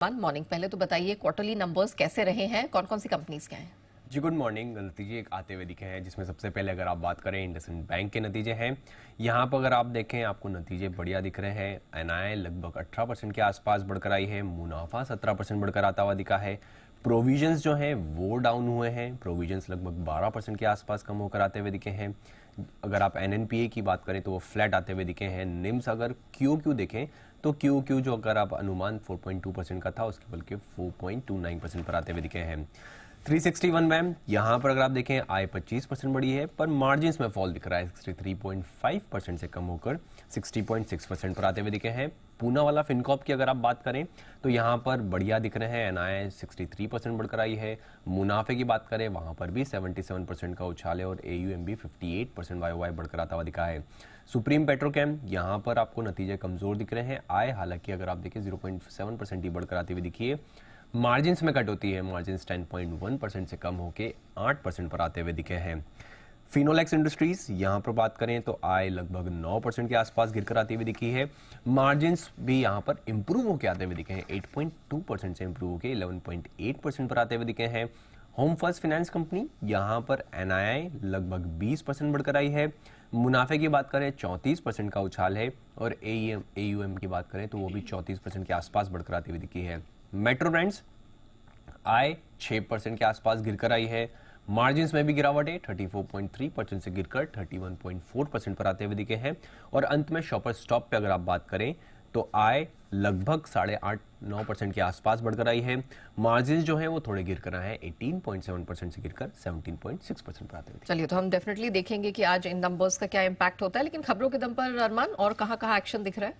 Morning. पहले तो बताइए क्वार्टरली नंबर्स कैसे रहे हैं, कौन कौन सी कंपनीज के हैं? जी गुड मॉर्निंग। नतीजे एक आते हुए दिखे हैं जिसमें सबसे पहले अगर आप बात करें इंडसइंड बैंक के नतीजे हैं। यहाँ पर अगर आप देखें आपको नतीजे बढ़िया दिख रहे हैं। एनआई लगभग 18% के आसपास बढ़कर आई है। मुनाफा 17% बढ़कर आता हुआ दिखा है। प्रोविजंस जो हैं वो डाउन हुए हैं। प्रोविजंस लगभग 12% के आसपास कम होकर आते हुए दिखे हैं। अगर आप एनएनपीए की बात करें तो वो फ्लैट आते हुए दिखे हैं। निम्स अगर क्यू देखें तो क्यू जो अगर आप अनुमान 4.2% का था उसके बल्कि 4.29% पर आते हुए दिखे हैं। 361 मैम यहाँ पर अगर आप देखें आय 25% बढ़ी है पर मार्जिन में फॉल दिख रहा है। 63.5% से कम होकर 60.6% पर आते हुए दिखे हैं। पूना वाला फिनकॉप की अगर आप बात करें तो यहाँ पर बढ़िया दिख रहे हैं। एनआई 63% बढ़कर आई है। मुनाफे की बात करें वहाँ पर भी 77% का उछाल है और एयूएम भी 58% वाई बढ़कर आता हुआ दिखा है। सुप्रीम पेट्रोकेम यहाँ पर आपको नतीजे कमजोर दिख रहे हैं। आय हालांकि अगर आप देखें 0.7% ही बढ़कर आती हुई दिखी है। मार्जिन्स में कट होती है। मार्जिन्स 10.1% से कम होकर 8% पर आते हुए दिखे हैं। फिनोलेक्स इंडस्ट्रीज यहाँ पर बात करें तो आय लगभग 9% के आसपास गिरकर आती हुई दिखी है। मार्जिन्स भी यहाँ पर इंप्रूव होकर आते हुए दिखे हैं। 8.2% से इंप्रूव होकर 11.8% पर आते हुए दिखे हैं। होम फर्स्ट फाइनेंस कंपनी यहाँ पर एनआई लगभग 20% बढ़कर आई है। मुनाफे की बात करें 34% का उछाल है और एयूएम की बात करें तो वो भी 34% के आसपास बढ़कर आती हुई दिखी है। मेट्रो ब्रांड्स आय 6% के आसपास गिरकर आई है। मार्जिन्स में भी गिरावट है। 34.3% से गिरकर 31.4% पर आते हुए दिखे हैं। और अंत में शॉपर स्टॉप पे अगर आप बात करें तो आय लगभग 8.5-9% के आसपास बढ़कर आई है। मार्जिन जो है वो थोड़े गिरकर आए हैं। 18.7% से गिरकर 17.6% पर आते हुए। चलिए, तो हम डेफिनेटली देखेंगे कि आज इन नंबर्स का क्या इम्पैक्ट होता है, लेकिन खबरों के दम पर अरमान और कहाँ एक्शन दिख रहा है?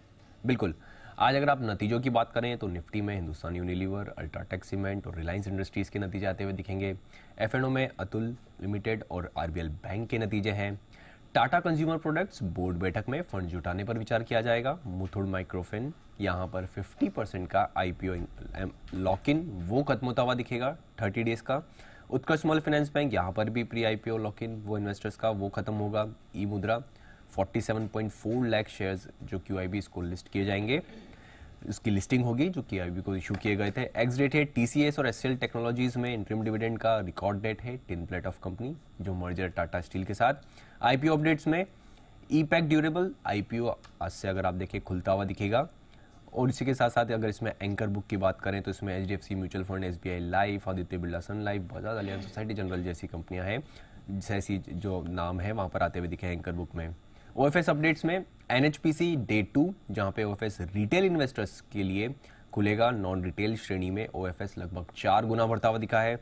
बिल्कुल। आज अगर आप नतीजों की बात करें तो निफ्टी में हिंदुस्तान यूनिलीवर, अल्ट्राटेक सीमेंट और रिलायंस इंडस्ट्रीज के नतीजे आते हुए दिखेंगे। एफएनओ में अतुल लिमिटेड और आरबीएल बैंक के नतीजे हैं। टाटा कंज्यूमर प्रोडक्ट्स बोर्ड बैठक में फंड जुटाने पर विचार किया जाएगा। मुथुट माइक्रोफिन यहाँ पर 50% का आईपीओ लॉक इन वो खत्म होता हुआ दिखेगा 30 डेज का। उत्कर्ष स्मॉल फाइनेंस बैंक यहाँ पर भी प्री आईपीओ लॉक इन वो इन्वेस्टर्स का वो खत्म होगा। ई मुद्रा 47.4 लाख शेयर्स जो क्यूआईबी इसको लिस्ट किए जाएंगे, इसकी लिस्टिंग होगी जो क्यूआईबी को इशू किए गए थे। एक्स डेट है टीसीएस और एसएल टेक्नोलॉजीज में इंटरिम डिविडेंड का रिकॉर्ड डेट है। टिन प्लेट ऑफ कंपनी जो मर्जर टाटा स्टील के साथ। आईपीओ अपडेट्स में ईपैक ड्यूरेबल आईपीओ आज से अगर आप देखें खुलता हुआ दिखेगा। और इसी के साथ साथ अगर इसमें एंकर बुक की बात करें तो इसमें HDFC mutual fund, SBI life, Aditya Birla sun life, Bajaj Allianz Societe Generale जैसी कंपनियां हैं, जैसी जो नाम है वहां पर आते हुए दिखे एंकर बुक में। ओएफएस अपडेट्स में एनएचपीसी डे 2 जहां पे ओएफएस रिटेल इन्वेस्टर्स के लिए खुलेगा। नॉन रिटेल श्रेणी में ओएफएस लगभग 4 गुना बढ़ता हुआ दिखा है।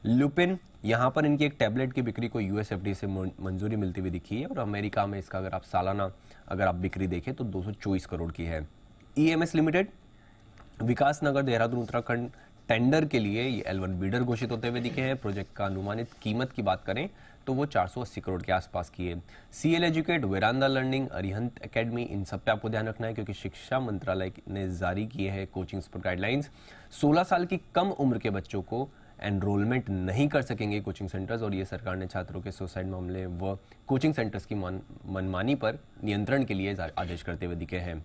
लुपिन यहां पर इनकी एक टैबलेट की बिक्री को यूएसएफडी से मंजूरी मिलती हुई दिखी है और अमेरिका में इसका अगर आप सालाना अगर आप बिक्री देखें तो 224 करोड़ की है। ईएमएस लिमिटेड विकास नगर देहरादून उत्तराखंड टेंडर के लिए ये L1 बीडर घोषित होते हुए दिखे हैं। प्रोजेक्ट का अनुमानित कीमत की बात करें तो वो 480 करोड़ के आसपास की है। CL Educate, Veranda Learning, Arihant academy, इन सब पे आपको ध्यान रखना है क्योंकि शिक्षा मंत्रालय ने जारी किए हैं कोचिंग्स पर गाइडलाइंस। 16 साल की कम उम्र के बच्चों को एनरोलमेंट नहीं कर सकेंगे कोचिंग सेंटर्स और ये सरकार ने छात्रों के सुसाइड मामले व कोचिंग सेंटर्स की मनमानी पर नियंत्रण के लिए आदेश करते हुए दिखे हैं।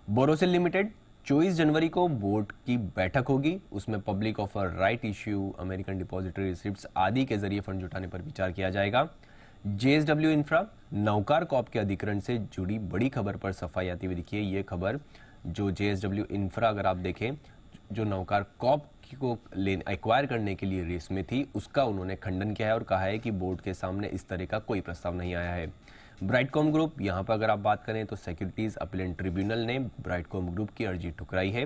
बोरोसिल लिमिटेड 24 जनवरी को बोर्ड की बैठक होगी। उसमें public offer, right issue, American depository receipts आदि के जरिए फंड जुटाने पर विचार किया जाएगा। जेएसडब्ल्यू इंफ्रा नौकार कॉप के अधिग्रहण से जुड़ी बड़ी खबर पर सफाई आती हुई दिखी है। ये खबर जो जेएसडब्ल्यू इंफ्रा अगर आप देखें जो नौकार कॉप को एक्वायर करने के लिए रेस में थी उसका उन्होंने खंडन किया है और कहा है कि बोर्ड के सामने इस तरह का कोई प्रस्ताव नहीं आया है। ब्राइटकॉम ग्रुप यहाँ पर अगर आप बात करें तो सिक्योरिटीज अपीलेंट ट्रिब्यूनल ने ब्राइटकॉम ग्रुप की अर्जी ठुकराई है।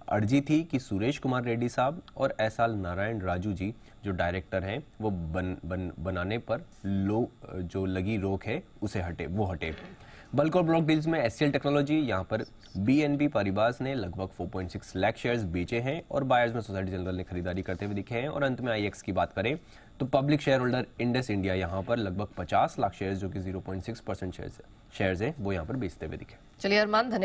अर्जी थी कि सुरेश कुमार रेड्डी साहब और एसआर नारायण राजू जी जो डायरेक्टर हैं वो बनाने पर जो लगी रोक है उसे हटे। बल्क और ब्लॉक डील्स में एससीएल टेक्नोलॉजी यहाँ पर बीएनबी पारिबास ने लगभग 4.6 लाख शेयर्स बेचे हैं और बायर्स में सोसाइटी जनरल ने खरीदारी करते हुए दिखे हैं। और अंत में आईएक्स की बात करें तो public share holder Indus India यहाँ पर लगभग 50 लाख शेयर्स जो कि 0.6% शेयर्स हैं वो यहाँ पर बेचते हुए दिखे। चलिए अरमान, धन्यवाद।